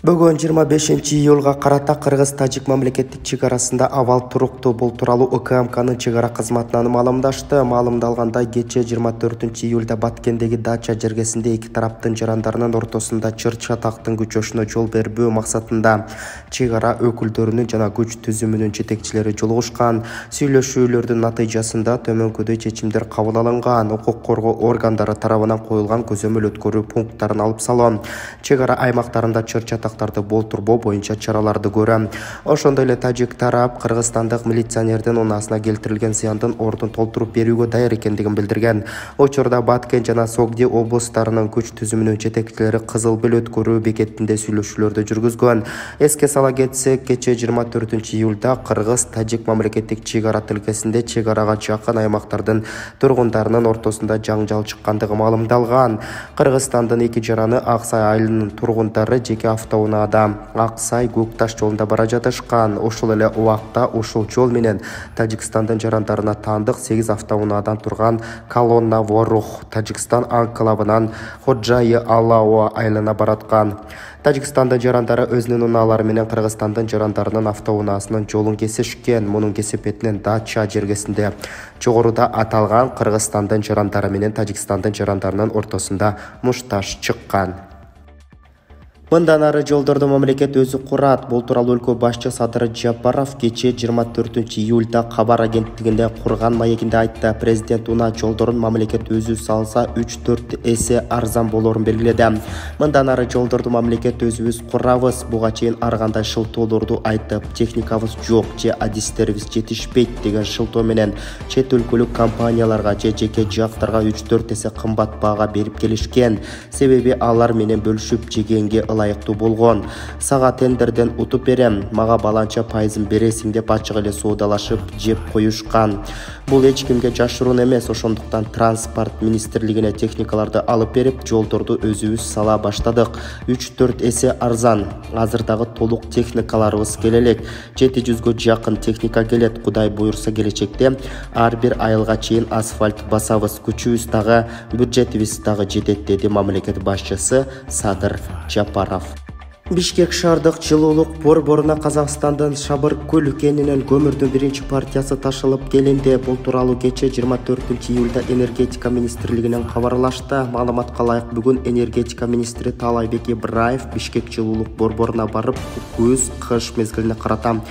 Бүгін 25-июлға қарата Қырғыз-Тажик мамлекеттік чегарасында авал туруктуу. Бұл туралы УКМКнын чегара кызматынан маалымдашты. Маалымдалгандай, кечээ 24-июлда Баткендеги дача жергесинде эки тараптын жарандарынын ортосунда чыр-чатактын күчөшүнө жол бербөө максатында чегара өкүлдөрүнүн жана күч түзүмүнүн жетекчилери жолугушкан. Сүйлөшүүлөрдүн натыйжасында төмөнкүдөй чечимдер кабыл алынган. Укук коргоо органдары тарабынан коюлган көзөмөл өткөрүү пункттарын алып салуу, чегара аймактарында чыр-чатак болтурбоо боюнча чараларды көрөм. Ошондой эле тажик тарап кыргызстандык милиционердин унаасына келтирилген зыяндын ордун толтуруп берүүгө даяр экендигин билдирген. Учурда Баткен жана Согди облустарынын күч түзүмүнүн жетекчилери Кызыл Бел өткөрүү бекетинде сүйлөшүүлөрдү жүргүзгөн. Эске сала кетсек, кечээ 24-июлда Кыргыз-Тажик мамлекеттик чегара тилкесинде чегарага жакын аймактардын тургундарынын ортосунда жаңжал чыккандыгы маалымдалган. Кыргызстандын эки жараны Аксай айылынын тургундары жеке автоунаада Аксай-Көкташ жолунда бара жатышкан. Ошол эле убакта ушул жол менен Тажикстандын жарандарына таандык 8 автоунаадан турган колонна Ворух Тажикстан анклавынан Ходжайы Алауа айылына бараткан. Тажикстандын жарандары өзүнүн унаалары менен Кыргызстандын жарандарынын автоунаасынын жолун кесишкен. Мунун кесепетинен дача жергесинде жогоруда аталган Кыргызстандын жарандары менен Тажикстандын жарандарынын ортосунда мушташ чыккан. Мындан ары жолдорду мамлекет өзү курат. Бул тууралуу өлкө башчы Садыр Жапаров кечээ 24-июлда кабар агенттигинде курган маегинде айтты. Президент унаа жолдорун мамлекет өзү салса 3-4 эсе арзан болорун белгиледи. Мындан ары жолдорду мамлекет өзүбүз курабыз. Буга чейин ар кандай шылтоолорду айтып, техникабыз жок же адистерибиз жетишпейт деген шылтоо менен чет өлкөлүк компанияларга же жеке жактарга 3-4 эсе кымбат баага берип келишкен. Себеби алар менен бөлүшүп жегенге ылайыктуу болгон. Сага тендерден утуп берем, мага баланча пайызын бересиң деп ачык эле соодалашып жеп коюшкан. Бул эч кимге жашыруун эмес. Ошондуктан транспорт министрлигине техникаларды алып берип, жолдорду өзүбүз сала баштадык. 3-4 эсе арзан. Азыр дагы толук техникаларыбыз келелек. 700гө жакын техника келет. Кудай буйрса келечекте ар бир айылга чейин асфальт басабыз. Күчүбүз дагы, бюджетибиз дагы жетет, деди мамлекет башчысы Садыр Жапаров. Бишкек шаардык жылуулук борборуна Казакстандын Шабыркөл кенинен көмүрдүн биринчи партиясы ташылып келинди. Бул тууралуу кечээ 24-июлда энергетика министрлигинен кабарлашты. Маалыматка ылайык, бүгүн энергетика министри Таалайбек Ибраев Бишкек жылуулук борборуна барып, күз-кыш мезгилине карата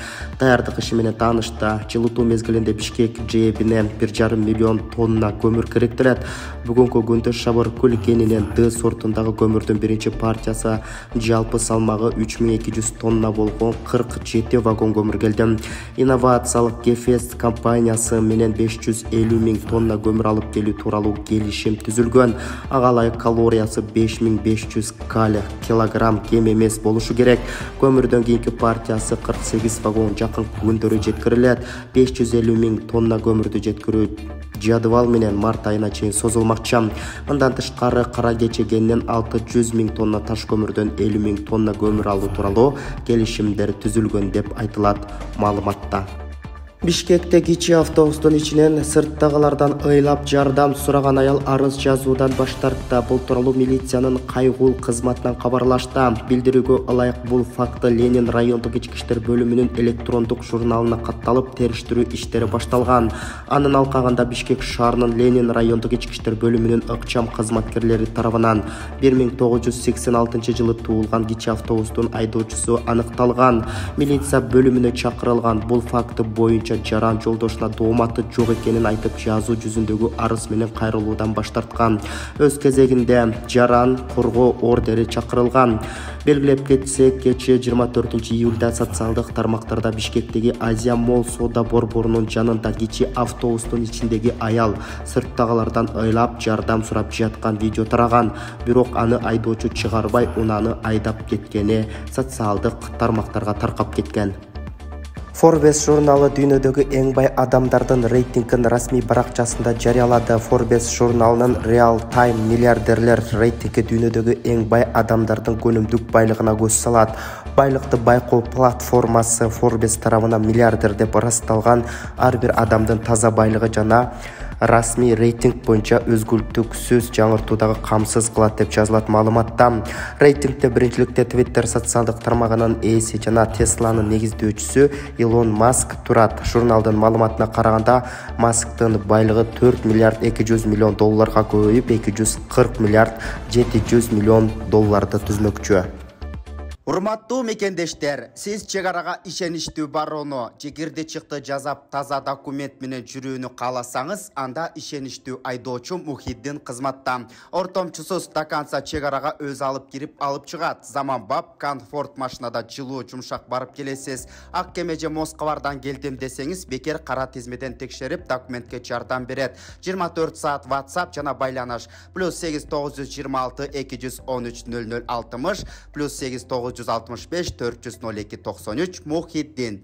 даярдык иши менен таанышты. Жылытуу мезгилинде Бишкек жээбине 1,5 миллион тонна көмүр керектелет. Бүгүнкү күндө Шабыркөл кенинен Д сортундагы көмүрдүн биринчи партиясы жалпы салмагы 3200 тонна болгон 47 вагон көмүр келди. Инновациялык Гефест компаниясы менен 550 000 тонна көмүр алып келүү тууралуу келишим түзүлгөн. Ага ылайык калориясы 5500 килограмм кем эмес болушу керек. Көмүрдөн кийинки партиясы 48 вагон жакын күндөрү жеткирилет. 550 000 тонна көмүрдү жеткирүү жадыбал менен март айына чейин созулмакчы. Мындан тышкары кара кечегеннен 600 000 тонна таш көмүрдөн 50 000 тонна көмүр алуу тууралуу келишимдер түзүлгөн деп айтылат маалыматта. Бишкекте кичи автобустун ичинен сырттагылардан ыйлап жардам сураган аял арыз жазуудан баш тартты. Бул тууралуу милициянын кайгул кызматынан кабарлашты. Билдирүүгө ылайык, бул факты Ленин райондук ички иштер бөлүмүнүн электрондук журналына катталып, териштирүү иштери башталган. Анын алкагында Бишкек шаарынын Ленин райондук ички иштер бөлүмүнүн ыкчам кызматкерлери тарабынан 1986 жылы туулган кичи автобустун айдоочусу аныкталган. Милиция бөлүмүнө чакырылган. Бул факты боюнча жаран жолдошуна дооматы жок экенин айтып, жазуу жүзүндөгү арыз менен кайрылуудан баш тарткан. Өз кезегинде жаран коргоо ордери чакырылган. Белгилеп кетсек, кечээ 24-июлда социалдык тармактарда Бишкектеги Азия Молл соода борборунун жанында кичи автобустун ичиндеги аял сырттагылардан ыйлап жардам сурап жаткан видео тараган. Бирок аны айдоочу чыгарбай, унааны айдап кеткени социалдык тармактарга таркап кеткен. Forbes журналы дүйнөдөгү эң бай адамдардын рейтингин расмий баракчасында жарыялады. Forbes журналынын Real Time миллиардерлер рейтинги дүйнөдөгү эң бай адамдардын көнүмдүк байлыгына көз салат. Байлыкты байкоо платформасы Forbes тарабынан миллиардер деп ырасталган ар бир адамдын таза байлыгы жана расмий рейтинг боюнча өзгөртүүсүз жаңыртуудагы камсыз кылат деп жазылат маалыматта. Рейтингде биринчиликте Twitter социалдык тармагынын ээси жана Тесланын негиздөөчүсү Илон Маск турат. Журналдын маалыматына караганда, Масктын байлыгы 4 миллиард 200 миллион долларга көбөйүп, 240 миллиард 700 миллион долларды түзмөкчү. Урматтуу мекендештер, сиз чек арага ишеничтүү барууну, жигирди чыкты жазап таза документ менен жүрүүнү кааласаңыз, анда ишеничтүү айдоочу Мухиддин кызматта. Ортомчусуз до конца чек арага өз алып кирип алып чыгат. Заманбап комфорт машинада жылуу жумшак барып келесиз. Ак кеме же Москвардан келдим десеңиз, бекер кара тизмеден текшерип документке жардам берет. 24 саат WhatsApp жана байланыш +8 926 213 0060 +8 965 402 93 Мухиддин.